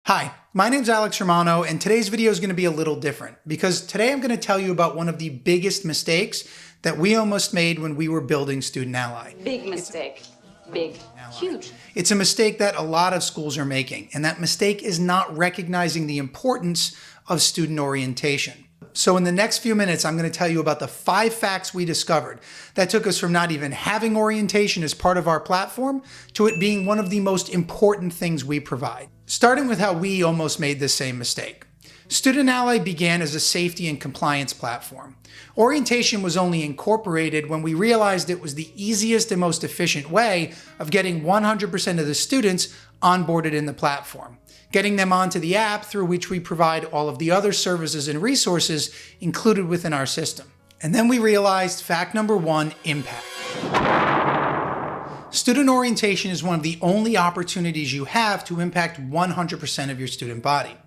Hi, my name's Alex Romano, and today's video is going to be a little different because today I'm going to tell you about one of the biggest mistakes that we almost made when we were building Student Ally. Big mistake. Big. Huge. It's a mistake that a lot of schools are making, and that mistake is not recognizing the importance of student orientation. So in the next few minutes, I'm going to tell you about the 5 facts we discovered that took us from not even having orientation as part of our platform to it being one of the most important things we provide. Starting with how we almost made this same mistake. Student Ally began as a safety and compliance platform. Orientation was only incorporated when we realized it was the easiest and most efficient way of getting 100% of the students onboarded in the platform, getting them onto the app through which we provide all of the other services and resources included within our system. And then we realized fact number 1, impact. Student orientation is one of the only opportunities you have to impact 100% of your student body.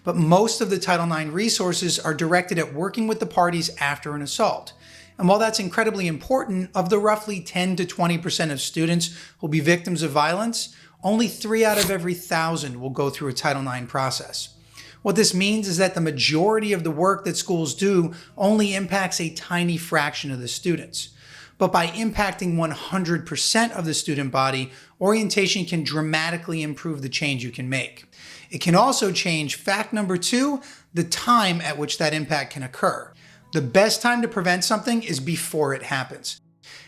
But most of the Title IX resources are directed at working with the parties after an assault. And while that's incredibly important, of the roughly 10 to 20% of students who will be victims of violence, only 3 out of every 1,000 will go through a Title IX process. What this means is that the majority of the work that schools do only impacts a tiny fraction of the students. But by impacting 100% of the student body, orientation can dramatically improve the change you can make. It can also change, fact number 2, the time at which that impact can occur. The best time to prevent something is before it happens.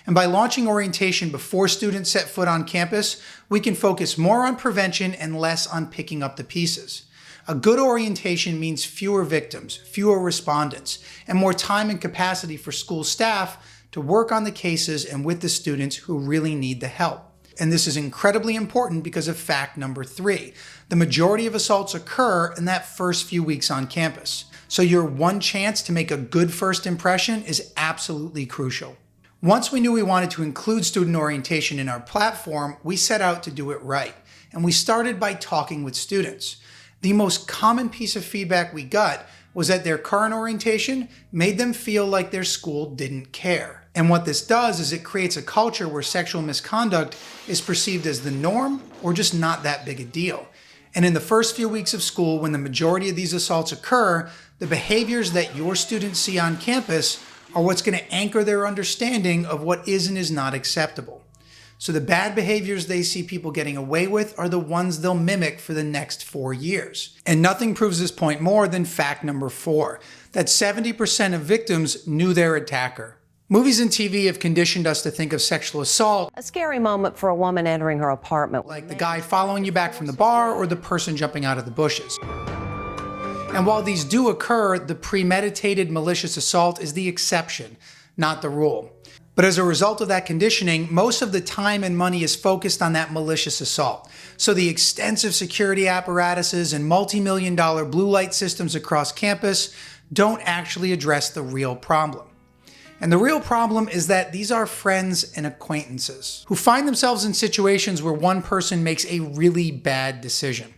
And by launching orientation before students set foot on campus, we can focus more on prevention and less on picking up the pieces. A good orientation means fewer victims, fewer respondents, and more time and capacity for school staff to work on the cases and with the students who really need the help. And this is incredibly important because of fact number 3. The majority of assaults occur in that first few weeks on campus. So your one chance to make a good first impression is absolutely crucial. Once we knew we wanted to include student orientation in our platform, we set out to do it right. And we started by talking with students. The most common piece of feedback we got was that their current orientation made them feel like their school didn't care. And what this does is it creates a culture where sexual misconduct is perceived as the norm or just not that big a deal. And in the first few weeks of school, when the majority of these assaults occur, the behaviors that your students see on campus are what's going to anchor their understanding of what is and is not acceptable. So the bad behaviors they see people getting away with are the ones they'll mimic for the next 4 years. And nothing proves this point more than fact number 4, that 70% of victims knew their attacker. Movies and TV have conditioned us to think of sexual assault, a scary moment for a woman entering her apartment, like the guy following you back from the bar or the person jumping out of the bushes. And while these do occur, the premeditated malicious assault is the exception, not the rule. But as a result of that conditioning, most of the time and money is focused on that malicious assault. So the extensive security apparatuses and multi-million-dollar blue light systems across campus don't actually address the real problem. And the real problem is that these are friends and acquaintances who find themselves in situations where one person makes a really bad decision.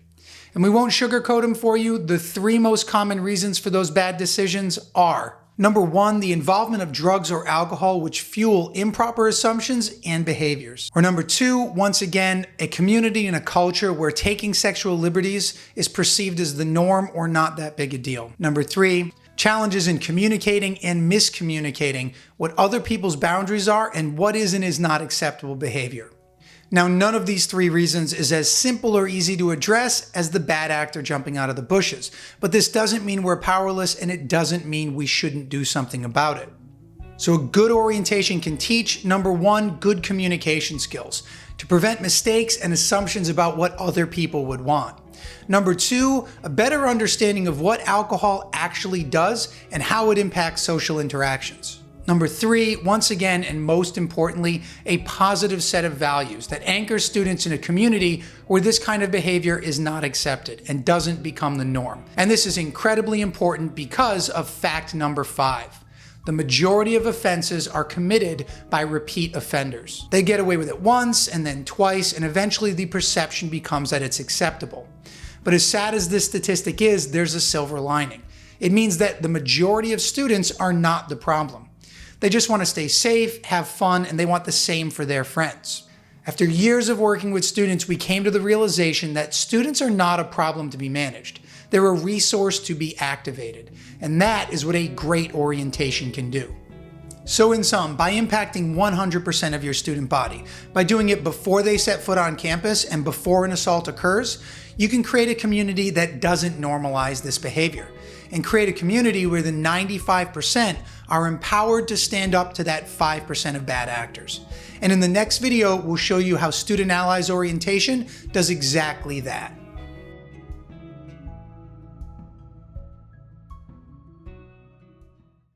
And we won't sugarcoat them for you. The 3 most common reasons for those bad decisions are: number 1, the involvement of drugs or alcohol, which fuel improper assumptions and behaviors. Or number 2, once again, a community and a culture where taking sexual liberties is perceived as the norm or not that big a deal. Number 3, challenges in communicating and miscommunicating what other people's boundaries are and what is and is not acceptable behavior. Now, none of these 3 reasons is as simple or easy to address as the bad actor jumping out of the bushes, but this doesn't mean we're powerless, and it doesn't mean we shouldn't do something about it. So a good orientation can teach, number 1, good communication skills to prevent mistakes and assumptions about what other people would want. Number 2, a better understanding of what alcohol actually does and how it impacts social interactions. Number 3, once again, and most importantly, a positive set of values that anchor students in a community where this kind of behavior is not accepted and doesn't become the norm. And this is incredibly important because of fact number 5. The majority of offenses are committed by repeat offenders. They get away with it once and then twice, and eventually the perception becomes that it's acceptable. But as sad as this statistic is, there's a silver lining. It means that the majority of students are not the problem. They just want to stay safe, have fun, and they want the same for their friends. After years of working with students, we came to the realization that students are not a problem to be managed. They're a resource to be activated. And that is what a great orientation can do. So in sum, by impacting 100% of your student body, by doing it before they set foot on campus and before an assault occurs, you can create a community that doesn't normalize this behavior, and create a community where the 95% are empowered to stand up to that 5% of bad actors. And in the next video, we'll show you how Student Allies Orientation does exactly that.